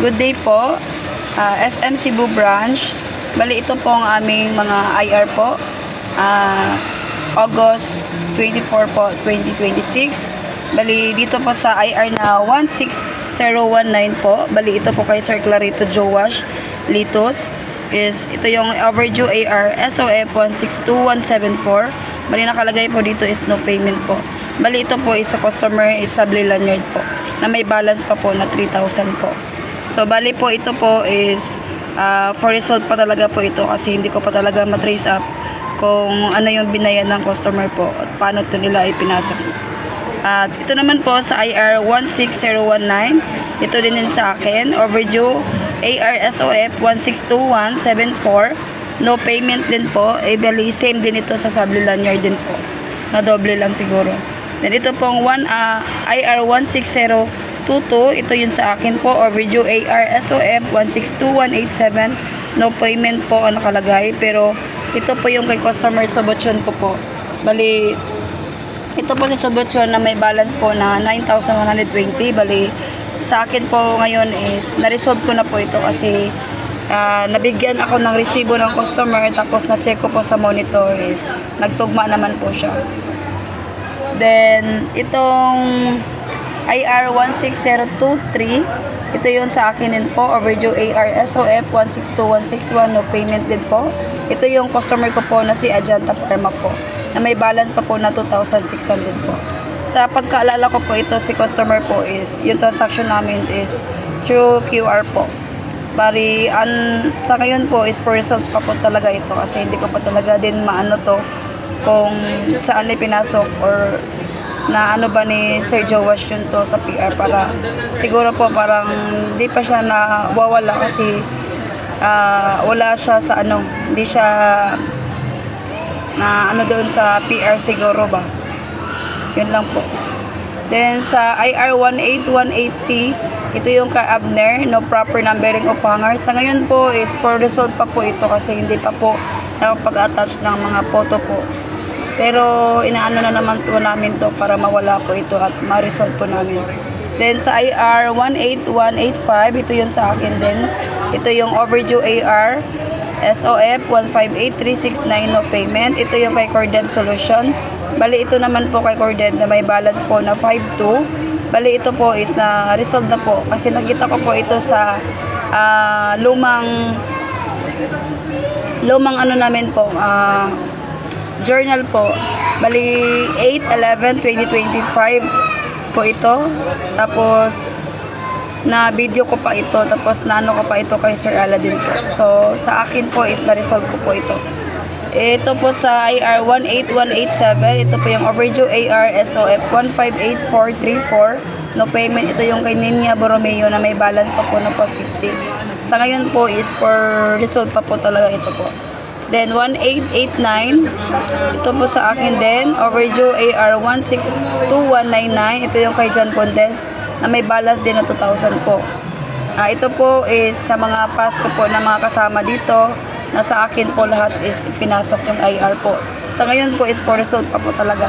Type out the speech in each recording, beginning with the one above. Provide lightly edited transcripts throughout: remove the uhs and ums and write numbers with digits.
Good day po, SM Cebu branch. Bali ito po ang aming mga IR po. August 24 po, 2026. Bali dito po sa IR na 16019 po. Bali ito po kay Sir Clarito Joash Litos. Ito yung overdue AR SOF 162174. Bali nakalagay po dito is no payment po. Bali ito po is sa customer is Sabli Lanyard po na may balance pa po na 3,000 po. So bali po ito po is for result pa talaga po ito kasi hindi ko pa talaga matrace up kung ano yung binayan ng customer po at paano ito nila ipinasok. At ito naman po sa IR 16019, ito din sa akin, overdue AR SOF 162174, no payment din po, bali same din ito sa Sabli Lanyard din po, na doble lang siguro. Then ito pong IR 16022, ito yun sa akin po, overdue AR SOF 162187, no payment po ang nakalagay, pero ito po yung kay customer Subotyon ko po. Bali ito po si Subotyon na may balance po na 9,120. Bali sa akin po ngayon is na-resolve ko na po ito kasi nabigyan ako ng resibo ng customer, tapos na-check ko po sa monitor is nagtugma naman po siya. Then itong IR 16023, ito yun sa akin din po, overdue AR SOF 162161, no payment din po. Ito yung customer ko po na si Ajanta Parma po, na may balance pa po na 2,600 po. Sa pagkaalala ko po ito, si customer po is, yung transaction namin is through QR po. Bari, sa ngayon po is for result pa po talaga ito kasi hindi ko pa talaga din maano to kung saan ay pinasok or na ano ba ni Sir Joash yun to sa PR, para siguro po parang hindi pa siya nawawala kasi wala siya sa ano, hindi siya na ano doon sa PR siguro ba. Yun lang po. Then sa IR 18180, ito yung kay Abner, no proper numbering of hanger. Sa ngayon po is for result pa po ito kasi hindi pa po nakapag-attach ng mga photo po. Pero inaano na naman po namin to para mawala po ito at ma-resolve po namin. Then sa IR 18185, ito yung sa akin din. Ito yung overdue AR SOF 158369, no payment. Ito yung kay Corded Solution. Bali ito naman po kay Corded na may balance po na 52. Bali ito po is na resolve na po kasi nakita ko po ito sa lumang ano namin po, journal po. Bali 8/11/2025 po ito. Tapos na video ko pa ito, tapos naano ko pa ito kay Sir Aladdin po. So sa akin po is na-resolve ko po ito. Ito po sa IR 18187, ito po yung overdue AR SOF 158434, no payment. Ito yung kay Ninya Borromeo na may balance pa po na 450. Sa ngayon po is for result pa po talaga ito po. Then 1889, ito po sa akin din, overdue AR 162199, ito yung kay John Pontes na may balance din na 2,000 po. Ito po is sa mga pass ko po na mga kasama dito, na sa akin po lahat is pinasok yung IR po. Sa ngayon po is for result pa po talaga.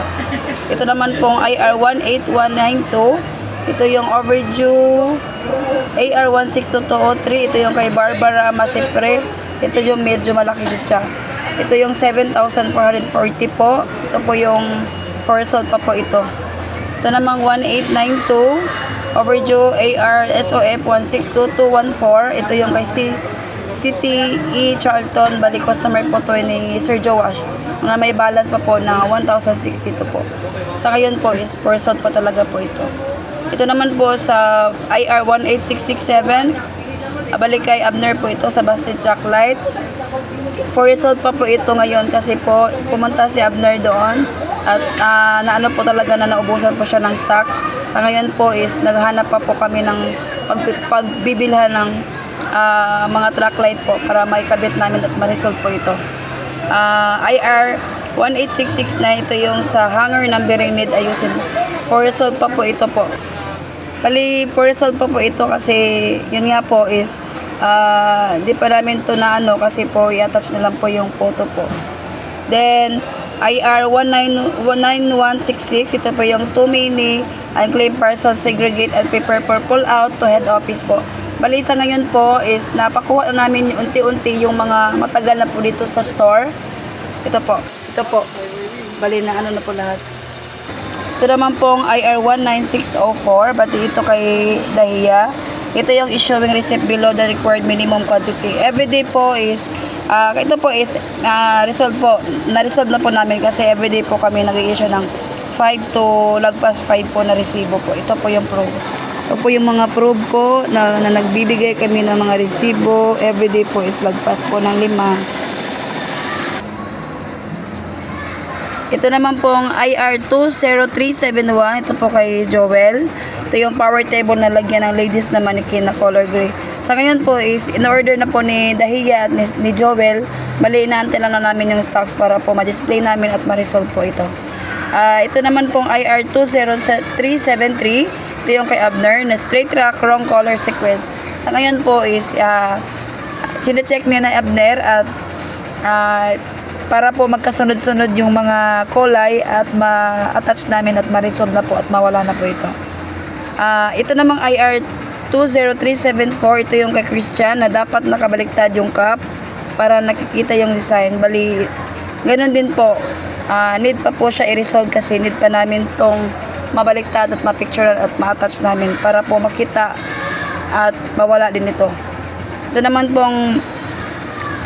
Ito naman pong IR 18192, ito yung overdue AR 16203, ito yung kay Barbara Masipre. Ito yung medyo malaki siya. Ito yung 7,440 po. Ito po yung for result pa po ito. Ito namang 1892, overdue AR SOF 162214. Ito yung kay City E Charlton, bali customer po to ni Sir Joash na may balance pa po na 1,062 po. Sa ngayon po is for result pa talaga po ito. Ito naman po sa IR 18667, balik kay Abner po ito sa Basti Truck Light. For result pa po ito ngayon kasi po pumunta si Abner doon at naano po talaga na naubusan po siya ng stocks. Sa ngayon po is naghanap pa po kami ng pagbibilhan ng mga truck light po para maikabit namin at ma-resolve po ito. IR 18669, ito yung sa hanger numbering need ayusin. For result pa po ito po. Bali, for result pa po ito kasi yun nga po is di pa namin to na ano kasi po i-attach na lang po yung photo po. Then IR 19166, ito po yung 2 mini unclaimed parcels segregate and prepare for pull out to head office po. Bali sa ngayon po is napakuha na namin unti-unti yung mga matagal na po dito sa store. Ito po. Ito po. Bali na ano na po lahat. Ito naman pong IR 19604. Bali ito kay Dahiya. Ito yung issuing receipt below the required minimum quantity. Everyday po is ito po is resolve po. Na-resolve na po namin kasi everyday po kami nag-i-issue ng 5 to lagpas 5 po na resibo po. Ito po yung proof. Ito po yung mga proof po na nagbibigay kami ng mga resibo. Everyday po is lagpas po ng 5. Ito naman pong IR 20371. Ito po kay Joel. Ito yung power table na lagyan ng ladies na mannequin na color gray. Sa ngayon po is in order na po ni Dahiya at ni Joel. Bali inaantay lang na namin yung stocks para po ma-display namin at ma-resolve po ito. Ito naman pong IR 20373. Ito yung kay Abner na straight track wrong color sequence. Sa ngayon po is sine-check niya na Abner at para po magkasunod-sunod yung mga kulay at ma-attach namin at ma-resolve na po at mawala na po ito. Ito namang IR 20374, ito yung kay Christian na dapat nakabaliktad yung cup para nakikita yung design. Bali, ganun din po. Need pa po siya i-resolve kasi need pa namin tong mabaliktad at ma-picture at ma-attach namin para po makita at mawala din ito. Ito naman pong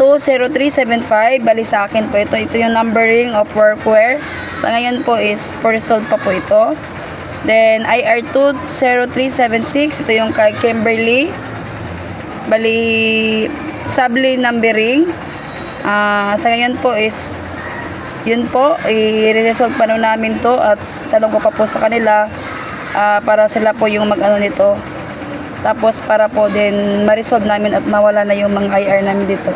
20375, bali sa akin po ito. Ito yung numbering of workwear. Sa ngayon po is for resolve pa po ito. Then IR 20376, ito yung kay Kimberly. Bali subli numbering. Sa ngayon po is yun po, i-resolve pa namin to at tanong ko pa po sa kanila para sila po yung mag-ano nito. Tapos para po din ma-resolve namin at mawala na yung mga IR namin dito.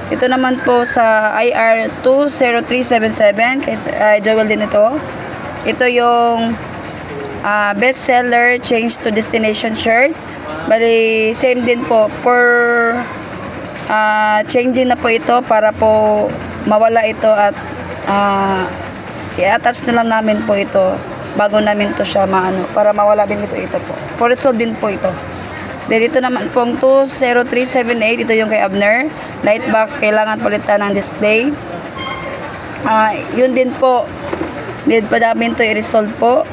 Ito naman po sa IR 20377 kay Joel din ito. Ito yung bestseller change to destination shirt. Bali same din po for changing na po ito para po mawala ito at i-attach na lang namin po ito bago namin to siya maano para mawala din ito po. For resolve din po ito. Then dito naman pong 20378, ito yung kay Abner. Light box, kailangan palitan ng display. Yun din po. Need pa namin to i-resolve po.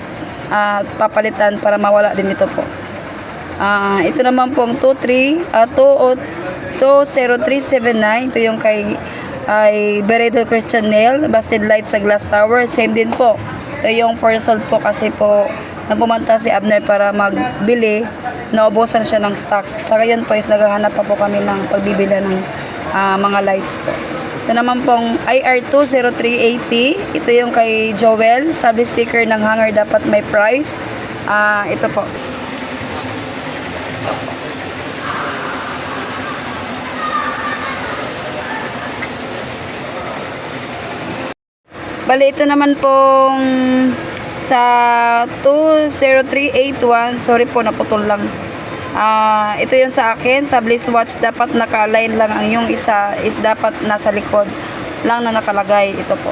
At papalitan para mawala din ito po. Ito naman pong 20379, ito yung kay Beredo Christian Nail, busted light sa glass tower. Same din po. Ito yung for resolve po kasi po nagpumunta si Abner para magbili, naubusan siya ng stocks. Sa ngayon po is naghahanap pa po kami ng pagbibila ng mga lights po. Ito naman pong IR 20380, ito yung kay Joel, sabi sticker ng hanger dapat may price. Ito po. Bali ito naman pong sa 20381, sorry po naputol lang. Ito yung sa akin, sa Bliss Watch dapat naka-align lang, ang yung isa is dapat nasa likod lang na nakalagay. Ito po.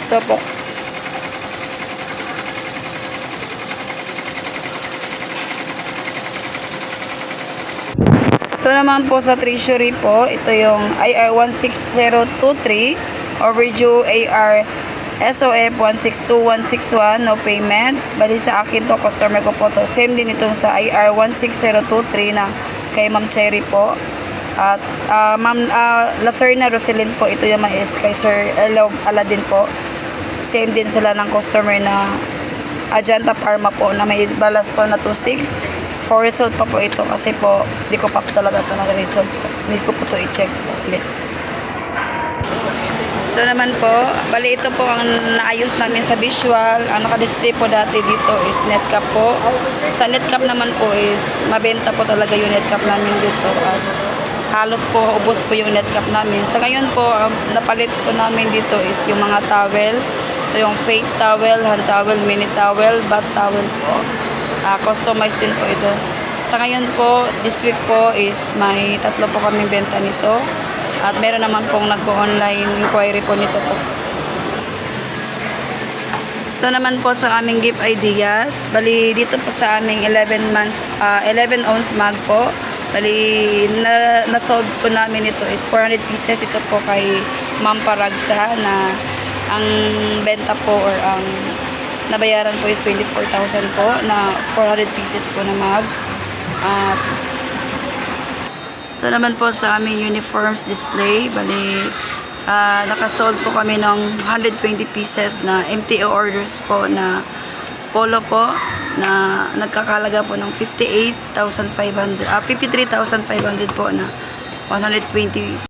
Ito po. Ito naman po sa Treasury po, ito yung IR 16023, overdue AR SOF 162161, no payment. Bali sa akin to, customer ko po to. Same din itong sa IR 16023 na kay Ma'am Cherry po. At Ma'am Lacerna Roselyn po, ito yung mais kay Sir Aladdin po. Same din sila ng customer na Ajanta Parma po na may balance po na 26. For result pa po ito kasi po di ko pa po talaga ito na-result. Need ko po ito i-check po ulit. Ito naman po, bali ito po ang naayos namin sa visual. Ang naka-display po dati dito is net cap po. Sa net cap naman po is mabenta po talaga yung net cap namin dito. At halos po ubos po yung net cap namin. Sa ngayon po, napalit po namin dito is yung mga towel. Ito yung face towel, hand towel, mini towel, bath towel po. Customized din po ito. Sa ngayon po, this week po is may 3 po kami benta nito. At meron naman pong nag-online inquiry po nito po. Ito naman po sa aming gift ideas. Bali dito po sa aming 11 ounce mug po. Bali, na-sold po namin ito is 400 pieces. Ito po kay Ma'am Paragsa na ang benta po or ang nabayaran po is 24,000 po na 400 pieces po na mug. At ito naman po sa aming uniforms display. Bali, nakasold po kami ng 120 pieces na MTO orders po na polo po na nagkakalaga po ng 53,500 po na 120